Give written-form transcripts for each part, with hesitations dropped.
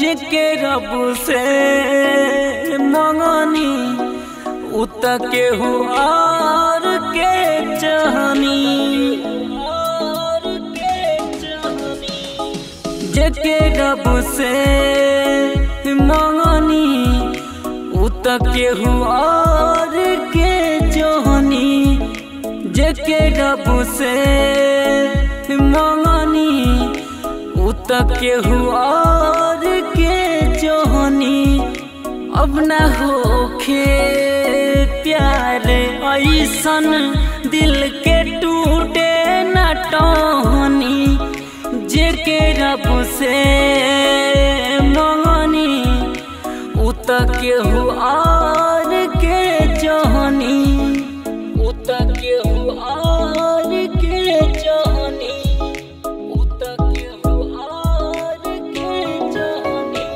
जेके रब से मंगनी उत केहू और के चाहनी। जेके रब से मंगनी उत केहू और के चाहनी। जेके रब से मंगनी उत केहू और के चाहनी। अब न होखे प्यार ऐसन दिल के टूटे न टहनी। जेके रब से मंगनी उत केहू और के चाहनी। उत केहू और के चाहनी। उत केहू और के चाहनी।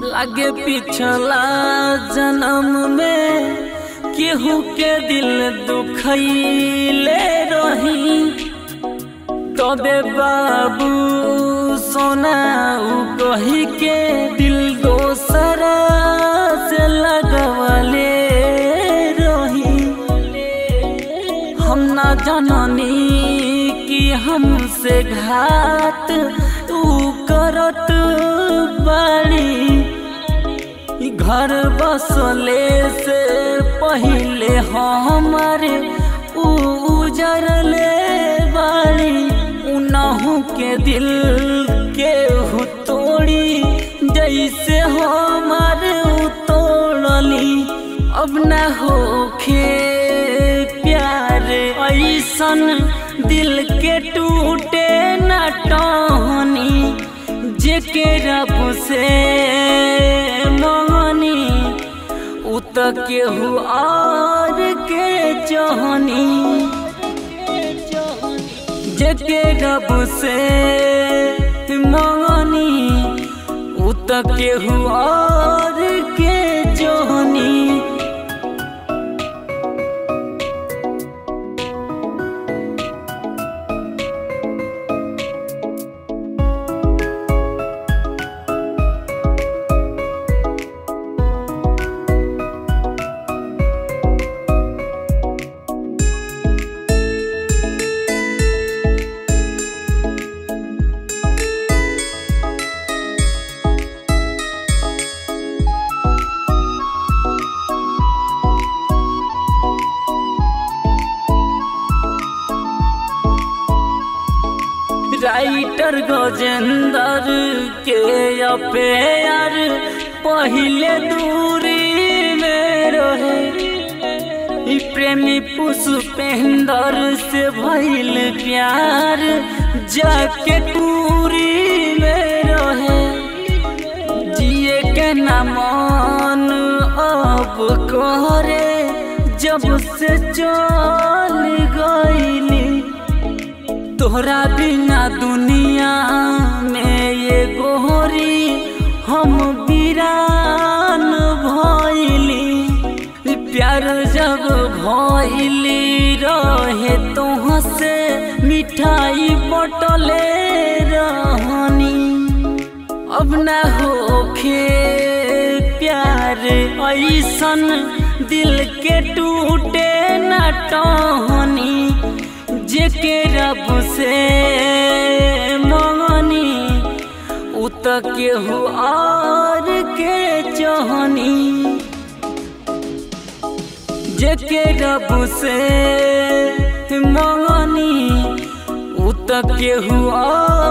लागे पिछला जन्म में केहू के दिल दुखैले रही। तबे बाबू सोना कही के दिल दोसरा से लगवले रही। हम ना जननी कि हमसे घात तू करत बाड़ी। घर बसले से पहले हमारे उजरले बाड़ी। उनहु के दिल के हो तोड़ी जैसे हमारे तोड़ली। अब न होखे प्यार ऐसन दिल के टूटे न टहनी। जेके रब से मंगनी उत केहू और के चाहनी। जेके रब से मंगनी उत केहू और के चाहनी। राइटर गजेंद्र के अफेयर पहले दूरी में रहे। प्रेमी पुष्पेंद्र से भइल प्यार जाके दूरी में रहे। जिए के न मन अब करे जब से चल गईली। तोहरा बिना दुनिया में ये गोहरी हम वीरान भइली। प्यार जब भइली रहे तोहसे मिठाई बटले रहनी। अब न होखे प्यार ऐसन दिल के टूटे न टहनी। जेके रब से मंगनी उत केहू और के चाहनी। जेके रब से मंगनी उत केहू और